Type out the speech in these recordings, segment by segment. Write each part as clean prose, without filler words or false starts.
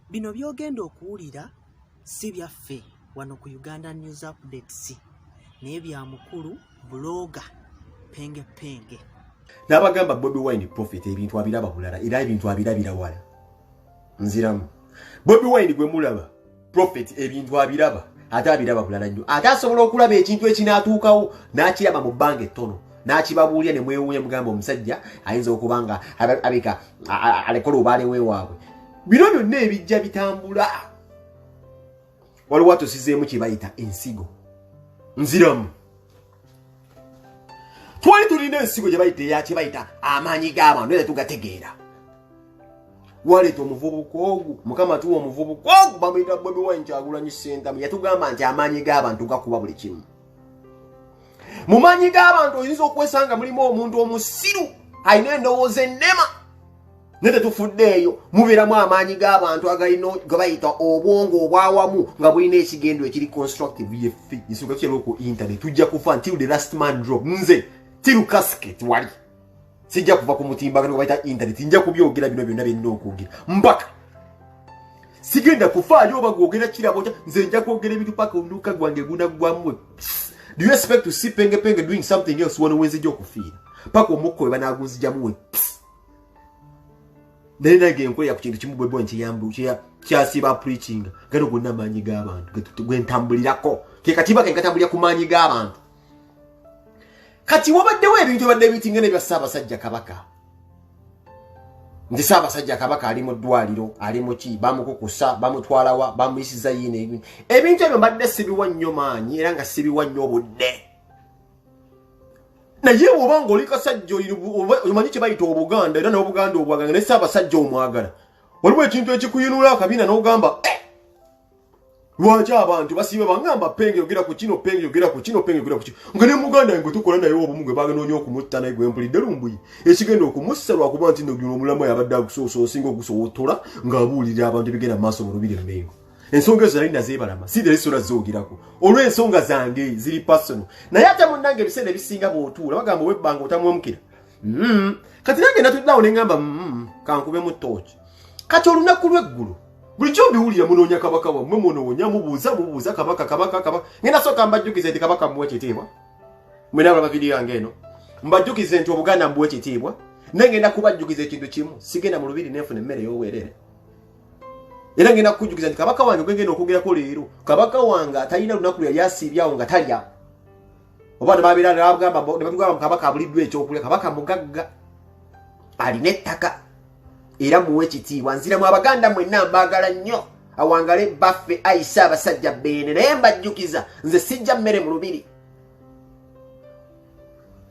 Bino byogenda okuwulira si byaffe wano ku Uganda News Updates naye bya mukulu blogger Penge Penge. N'abagamba Bobi Wine prophet ebintu abiraba bulala era ebintu abirabira wala. Nziramu. Bobi Wine gwe mulaba prophet ebintu abiraba ate abiraba bulala nnyo. Ate asobola okulaba ekintu ekinaatuukawo n'akiraba mu bbanga ettono. N'akibabuulya ne mwewuunya mugamba omusajja ayinza okubanga abika alekola obaale weewaabwe. Bino byonna ebijja bitambula. Waliwo atusizeemu kye bayita ensigo. Nziramu. Twali tulina ensigo gye bayita eyakye bayita amaanyi g'abantu era tugategeera. Waleeta omuvubuka ogu mukama tuwa omuvubuka ogu bamuyita Bobi Wine Kyagulanyi Ssentamu yatugamba nti amaanyi g'abantu gakuba buli kimu. Mu maanyi g'abantu oyinza okwesanga mulimu omuntu omusiru alina endowooza ennema ne tetufuddeeyo mubeeramu amaanyi g'abantu agalina ge bayita obwongo obwawamu nga bulina ekigendo ekiri constructive yeffe isuka kyero ku internet tujja kufa until the last man drop nze tiru casket wali sijja kuva ku mutimbagano gwe bayita internet nja kubyogera bino byonna byenna okwogera mpaka sigenda kufaayo oba gwogera kirabo nze nja kwogera ebintu paka oluka gwange gunagwamu. Do you expect to see Penge Penge doing something else when we see okufira? Paka omukko we banaguzijjamu we. Nena genko ya kukintu kimu Bobi Wine kiyambu kyasiba preaching gano gonna maanyi g'abantu gwentambulirako kekatiba kenkatambulira ku maanyi g'abantu. Kati wabaddewo ebintu badde bitinga ne bya Ssaabasajja Kabaka. Ndi Ssaabasajja Kabaka ali mu ddwaliro ali mu ki bamukukusa bamutwalawa bamuyisiza yine ebintu ebyo mbadde sibiwa nnyo maanyi era nga sibiwa nnyo obudde. Naye obanga oli kasajja omanyi kye bayita Obuganda era n'Obuganda obwaganga ne Ssaabasajja omwagala waliwo ekintu ekikuyinula akabina n'ogamba lwaki abantu basibe bangamba Penge yogera ku kino Penge yogera ku kino Penge yogera ku kino nga ne Muganda yange tukola naye obumu gwe baganoonya okumutta naye gwe mpulidde lumbuyi ekigenda okumussa lwakuba nti nno omulamu yabadde agusoosa osinga ogusowotola ng'abuulirira abantu ebigenda mu maaso mu lubiri Mmengo. Ensonga ezo nali nazeebalama si zisula zoogirako olw'ensonga zange ziri personal naye ate munnange ebiseera ebisinga bw'otuula bagamba webbanga otamwemukira kati nange natuddawo ne ngamba kankubemu ttooki kati olunaku lw'eggulu bulijjo mbiwulira munoonya kabaka wammwe munoonya mubuuza kabaka ngenda sooka mbajjukize nti kabaka mbuwe ekitiibwa mwena balaba vidiyo yange eno mbajjukize nti Obuganda mbuwe ekitiibwa naye ngenda kubajjukiza ekintu kimu sigenda mu lubiri nenfuna emmere y'obwerere era ngenda kukujjukiza nti kabaka wange gwengenda okwogerako leero kabaka wange atalina lunaku lwe yali asiibyawo nga talya oba ne batugamba kabaka abuliddwa ekyokulya kabaka mugagga alina ettaka era muwe ekitiibwa nziramu Abaganda mwenna mbaagala nnyo awangale baffe ayi Ssaabasajja Beene naye mbajjukiza nze sijja mmere mu lubiri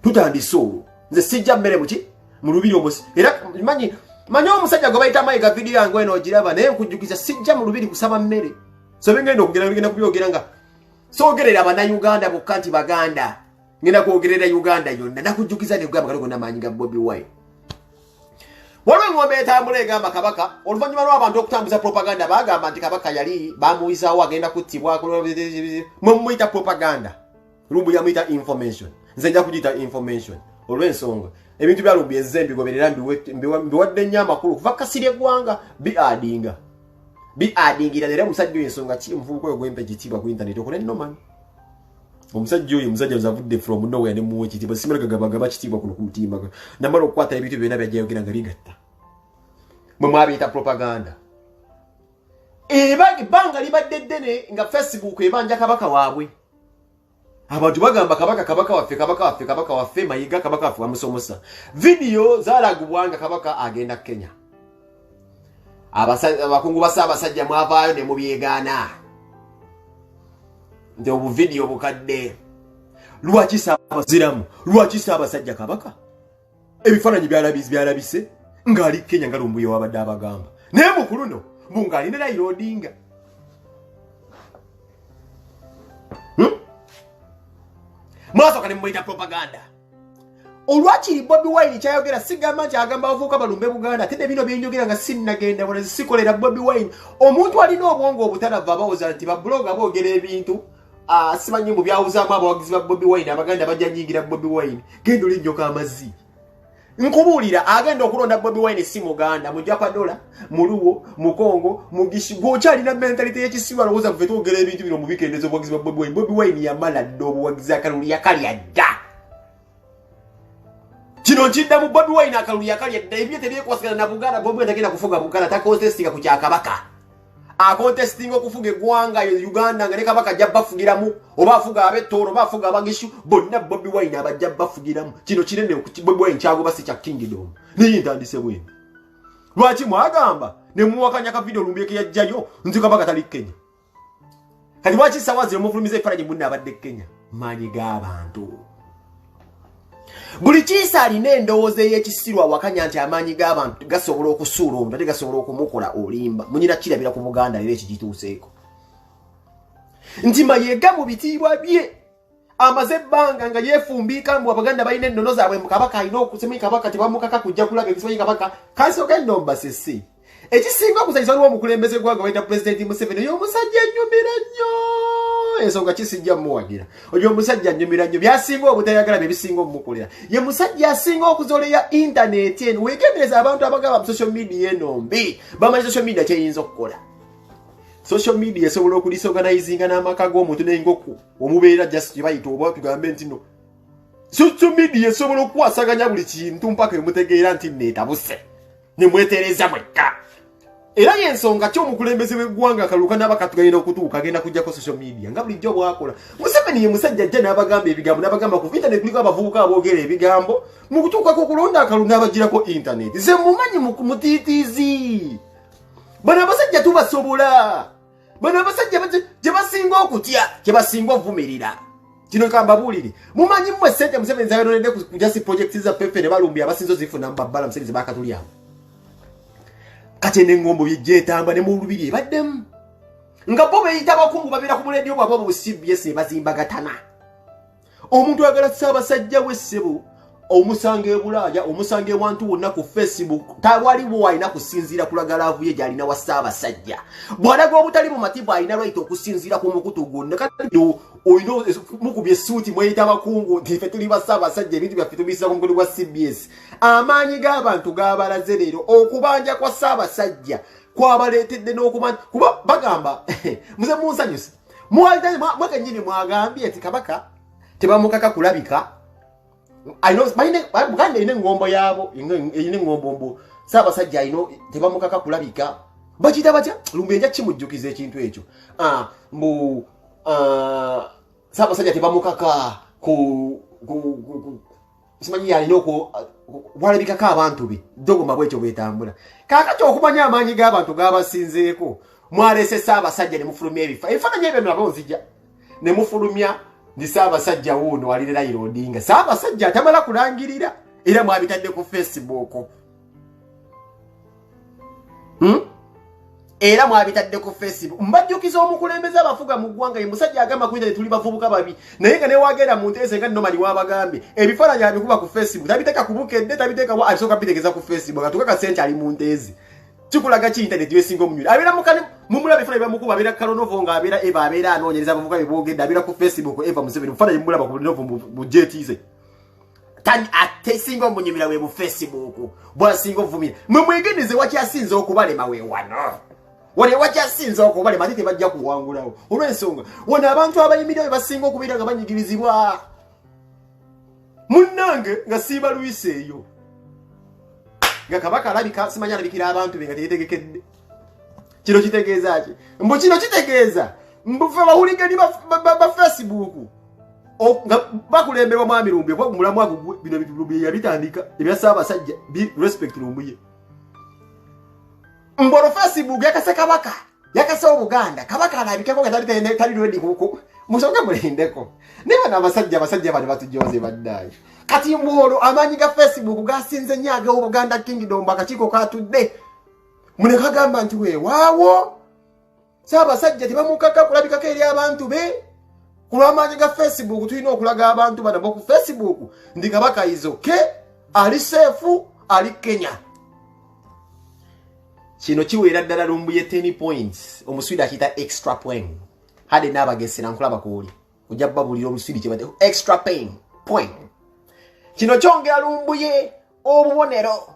tutandise olwo nze sijja mmere muki mu lubiri omusi era manyi omusajja gwe bayita Mayiga vidiyo yange eno ogiraba naye nkujjukiza sijja mu lubiri kusaba mmere so bengenda okugenda bigenda kubyogera nga soogerera Abannayuganda bokka nti Baganda ngenda kwogerera Uganda yonna nakujjukiza ne kugamba gonna maanyi ga Bobi Wine. Waliwo engombe etambula egamba kabaka oluvannyuma lw'abantu okutambuza propaganda bagamba nti kabaka yali bamuwisaawo agenda kuttibwa muyita propaganda lumbu yamuyita information nze nja kugiyita information olw'ensonga ebintu bya lumbu ezze mbigoberera mbiwadde nnyo amakulu kuva kasirye eggwanga biadingira era omusajja oyo ensonga ki omuvubuka oyo gwempa ekitiibwa ku internet okole noman omusajja oyo omusajja zavudde from nowhere ne muwa ekitiibwa simereka gabagaba kitiibwa kuno ku mutimba namala okukwata ebintu byonna byajjayogera nga bigatta mwe mwabiyita propaganda ebbanga libadde ddene nga Facebook ebanja kabaka waabwe abantu bagamba kabaka waffe Mayiga kabaka waffe bamusomosa vidiyo zalagubwanga kabaka agenda Kenya abakungu ba Ssaabasajja mwavaayo ne mubyegaana nti obuvidiyo bukadde lwaki Ssaabasajja Kabaka ebifaananyi byalabise ng'ali Kenya nga lumbuye wabadde abagamba naye mukulu no ng'alina Raila Odinga mwasooka ne mumuyita propaganda olwakiri Bobi Wine kyayogera sigamba nti agamba abavubuka balumbe Buganda ate ne bino byenjogera nga sinnagenda wala sikolera Bobi Wine omuntu alina obwongo obutalava abawooza nti babloga boogera ebintu simanyi mu byawuzaamu abawagizi ba Bobi Wine Abaganda bajja nyingira Bobi Wine genda olinnyoka amazzi nkubulira agenda okulonda Bobi Wine si Muganda mujja kwa dola muluwo mukongo mugishi gochali na mentality y'ekisiwa lowoza kuve twogera ebintu bino mu bikendezo bwagizi bwa Bobi Wine. Bobi Wine yamala ddobo wagizi akaluli yakali adda kino nkidda mu Bobi Wine akaluli yakali adda ebyo tebyekwasagana na Buganda. Bobi Wine tagenda kufuga Buganda takontestinga ku kyakabaka akontestinga okufuga eggwanga Uganda nga ne kabaka ajja bafugiramu oba afuga abetoro oba afuga abagishu bonna Bobi Wine abajja bafugiramu. Kino kinene Bobi Wine kyagoba si kya kingdom niyo ntandise bwene. Lwaki mwagamba ne muwakanya ka video lumbye ke yajjayo nzi kabaka tali Kenya kati lwaki sawazi omufulumize Faraji munna abadde Kenya maanyi g'abantu. Buli kisa alina endowooza y'ekisirwa wakanya nti amaanyi g'abantu gasobola okusuula omuntu ate gasobola okumukola olimba munyira kirabira ku Buganda leero ekigituuseeko nti Mayiga mu bitiibwa bye amaze ebbanga nga yeefumbiika mbu Abaganda balina ennono zaabwe mu kabaka alina okusemanya kabaka tebamukaka kujja kulaga ekisomanyi kabaka kansooka ennomba sesi ekisinga okuzanyisa waliwo omukulembeze gwanga bayita Pulezidenti Museveni oyo omusajja ennyumira nnyo ensonga kisijja muwagira oyo omusajja ennyumira nnyo byasinga obutayagala bye bisinga omukolera ye musajja asinga okuzoleya intaneti eno weegendereza abantu abagaba mu social media eno mbi bamanyi social media kyeyinza okukola. Social media esobola okudisorganizinga n'amaka g'omuntu n'engoku omubeera just bayita oba tugambe nti no social media esobola okukwasaganya buli kintu mpaka emutegeera nti neetabuse ne mwetereza mwekka. Era y'ensonga ky'omukulembeze w'eggwanga akaluka n'abakatuganyina okutuuka agenda kujjako social media nga bulijjo bwakola. Museveni ye musajja ajja n'abagamba ebigambo n'abagamba ku internet kuliko abavubuka aboogera ebigambo mu kutuukako okulonda akalulu n'abagirako internet. Ze mumanyi mutiitiizi bano abasajja tubasobola bano abasajja gye basinga okutya gye basinga ovumirira. Kino kambabuulire mumanyi mmwe ssente Museveni zayononedde ku jasi project za pepe ne balumbye abasinzo zifuna mu babbala Museveni ze baakatulyamu kati n'engombo byejjeetamba ne mu lubiri ebaddemu nga bo beyita abakungu babeera ku muleediyo bwabwe bu CBS bazimbagatana. Omuntu ayagala Ssaabasajja w'essebo omusanga e Bulaaya omusanga ewantu wonna ku Facebook tawaliwo alina kusinziira kulaga laavu ye gy'alina wa Ssaabasajja bw'alaga obutali mu matibu alina lwayita okusinziira ku mukutu gwonna kati olina mukubye essuuti mweyita abakungu nti ffe tuli ba Ssaabasajja ebintu byaffe tubiyisira ku mukulu gwa CBS. Amaanyi g'abantu g'abalaze leero okubanja kwa Ssaabasajja kwabaleetedde n'okumanya kuba bagamba muze munsanyuse mwekennyini mwagambye nti kabaka tebamukaka kulabika. Buganda erina engombo yaabo erina engombo mbu Ssaabasajja alina tebamukaka kulabika bakiyita batya lumbe nja kimujjukiza ekintu ekyo mbu Ssaabasajja tebamukaka simanyi alina walabikako abantu be dogoma bwekyo bwetambula. Kaakati okumanya amaanyi g'abantu g'abasinzeeko mwaleese Ssaabasajja ne mufulumya ebifaananyi ebyo nabo nzija ne mufulumya ndi Ssaabasajja wuuno ali Raila Odinga. Ssaabasajja atamala kulangirira era mwabitadde ku Facebook era mwabitadde ku Facebook. Mbajjukiza omukulembeze abafuga mu ggwanga ye musajja agamba ku internet tuli bavubuka babi naye nga ne wagenda mu nteese nga nomali wabagambye ebifaananyi abikuba ku Facebook tabiteeka ku bukedde tabiteeka abisooka bitegeza ku Facebook atuka kasente ali mu nteezi kikulaga ki internet yesinga omunywira abeera mukane mumulaba ebifaananyi byamukuba abeera Kalonovo nga abeera Eva abeera anoonyereza abavubuka beboogedde abeera ku Facebook Eva Museveni mufaananyi mumulaba ku Kalonovo mu jetiize tani atesinga omunyumira we mu Facebook bwasinga ovumira mwe mwegendeze wakyasinza okubalema we wano wale wakyasinza okubalema ate tebajja kuwangulawo olw'ensonga wano abantu abayimirira basinga okubeera nga banyigirizibwa munnange nga siiba Luisi eyo nga kabaka alabika simanyi alabikira abantu be nga teyetegekedde. Kino kitegeeza ki? Mbu kino kitegeeza mbufe bahuligani ba Facebook nga bakulemberwa mwami Lumbuye kwa mulamu agugwe bino Lumbuye yabitandika ebya Ssaabasajja bi respect Lumbuye mbolo Facebook yakase kabaka yakase Obuganda kabaka alabikako nga tali ready kuko musonga mulindeko niba n'abasajja bano batujoze baddayo kati mbolo amaanyi ga Facebook gasinze nyaga Obuganda Kingdom akakiiko katudde muleka gamba nti weewaawo Ssaabasajja tebamukaka kulabikako eri abantu be kulw'amaanyi ga Facebook tulina okulaga abantu bano ku Facebook ndi kabaka izoke ali seefu ali Kenya. Kino kiweera ddala Lumbuye 10 points omuswidi akiyita extra point hade n'abagesera nkulaba kuuli ojja babulira omuswidi kye bate extra point. Kino kyongera Lumbuye obubonero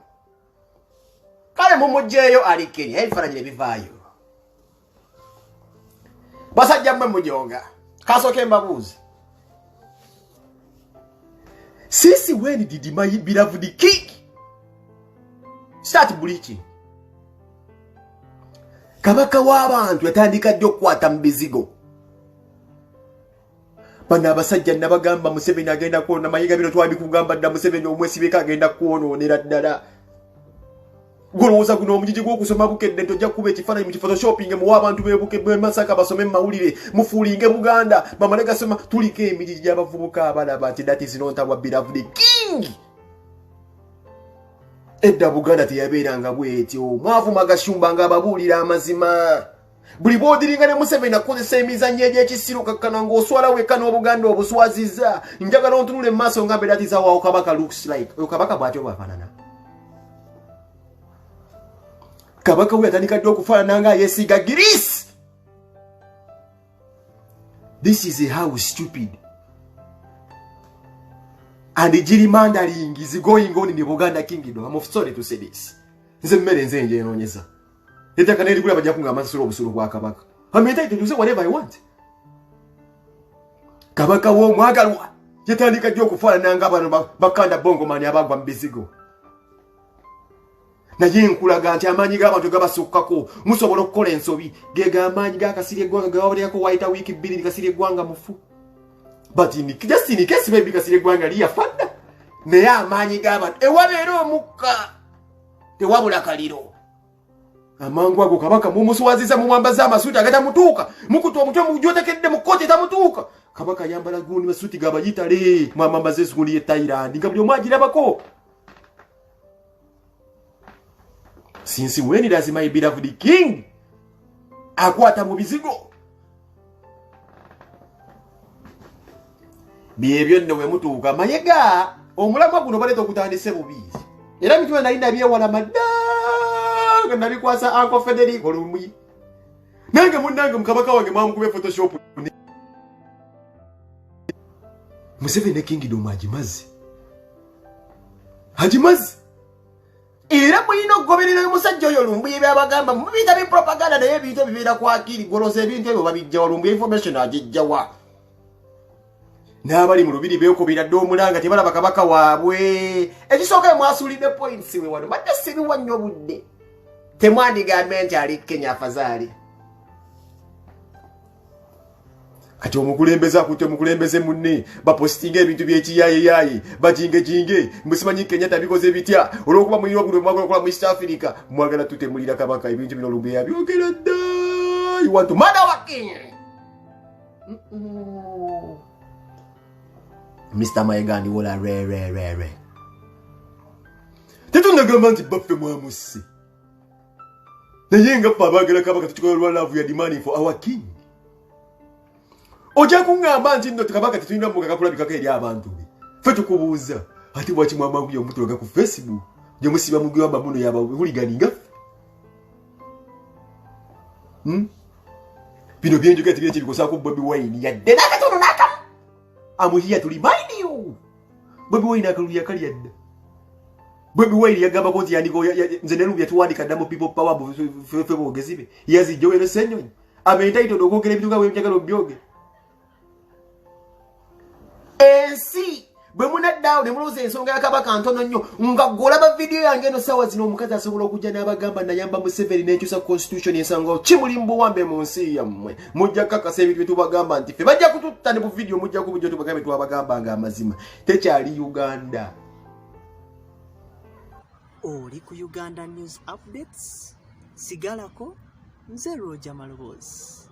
kale mumugyeyo ali Kenya ebifaananyi ebivaayo basajja mmwe mujonga kasooke mbabuuzi since when did my beloved king start bleaching? Kabaka w'abantu yatandika ddi okukwata mu bizigo bano abasajja nabagamba Museveni agenda kwona mayiga bino twabikugamba dda Museveni omwesibeka agenda kwonoonera ddala golowooza guno omujiji gw'okusoma bukedde tojja kuba ekifaananyi mu kifotoshopping muwa abantu b'e Masaka basome mu mawulire mufuulinge Buganda bamale gasoma tuliko emijiji gy'abavubuka abalaba nti that is not our beloved king. Edda Buganda teyabeeranga bwetyo mwavuma Gashumba ng'ababuulira amazima buli bw'odiringa ne Museveni akozesa emizannyo egy'ekisiru kakkana ng'oswala wekka n'Obuganda obuswaziza njagala ontunule mu maaso nga mbeera tizaawawo kabaka looks like oyo kabaka bw'atyo bwafaanana. Kabaka we yatandika ddi okufaanana nga yeesiiga Greece. This is how stupid and gerrymandering is going on in the Buganda kingdom. I'm sorry to say this. Nze mmere nze nje enoonyeza. Ettaka n'erigula bajja kungamba nsasula obusulu bwa kabaka. I'm entitled to say whatever I want. Kabaka w'omwagalwa yatandika ddi okufaanana ng'abantu bakanda bongomani abagwa mu bizigo. Naye nkulaga nti amaanyi g'abantu gabasukkako musobola okukola ensobi ge g'amaanyi g'akasirye eggwanga gawabalyako waayita wiiki bbiri ni kasirye eggwanga mufu. But just in case maybe kasirye eggwanga liyafadda naye amaanyi g'abantu ewabeera omukka tewabula kaliro. Amangu ago kabaka mumuswaziza mumwambaza amasuuti agatamutuuka mukuta omutwe mugyotekedde mu kkooti etamutuuka. Kabaka yambala gundi masuuti gabayitale mwamambaza esigundi ye Thailand nga buli omu agirabako. Since when does my beloved king akwata mu bizigo? Byebyo nno we mutuuka mayega omulamwa guno baleeta okutandise bubizi era mitwe nali nabyewala madda nga nabikwasa Uncle Federico Lumwi nange munnange mukabaka wange mwamukube photoshop. Museveni ne kingdom agimazi era mulina okugoberera omusajja oyo Lumbuye ebyabagamba mubiyita bipropaganda naye ebintu ebibeera ku akiri goloza ebintu ebyo babijja Lumbuye information agijjawa n'abali mu lubiri beekubira dde omulanga tebalaba kabaka waabwe. Ekisooka mwasuulidde points we wano badde sibiwa nnyo budde temwandigambe nti ali Kenya afazaali kati omukulembeze akutte omukulembeze munne bapositinga ebintu by'ekiyayeyaye bajingejinge musimanyi Kenya tabikoze bitya olw'okuba mulina ogulo mwagala okola mu East Africa mwagala tutemulira kabaka ebintu bino Lumbuye yabyogera dda. You want to murder our king? Mr. Mayegani wola re tetunagamba nti baffe mwamusse naye nga ffe abaagala kabaka tutukola olwa love ya demanding for our king. Ojja kuŋŋamba nti nno kabaka tetulina mbuga gakulabikako eri abantu be ffe tukubuuza ate bwaki mwamangu yomutuloga ku Facebook gye musiba mugamba muno yabahuligani nga ffe bino byenjogera tebire kibikosaako Bobi Wine yadde n'akatono n'akamu. I'm here to remind you Bobi Wine akalulu yakali yadda. Bobi Wine yagambako nti yandiko nze ne Lumbuye tuwandika dda mu people power ffe bwogezi be yazijja wero Ssenyonyi entitled okwogera ebintu nga bwe njagala obyogere. Ensi bwe munaddawo ne mulowooza ensonga ya kabaka ntono nnyo nga gw'olaba vidiyo yange eno ssaawa zino omukazi asobola okujja n'abagamba nayamba Museveni n'ekyusa constitution ensango kimuli mu buwambe mu nsi yammwe mujja kukakasa ebintu bye tubagamba nti ffe bajja kututta ne bu vidiyo mujja kubujja tubagambe twabagamba nga amazima tekyali Uganda. Oli ku Uganda News Updates sigalako nze Roger Malobozi.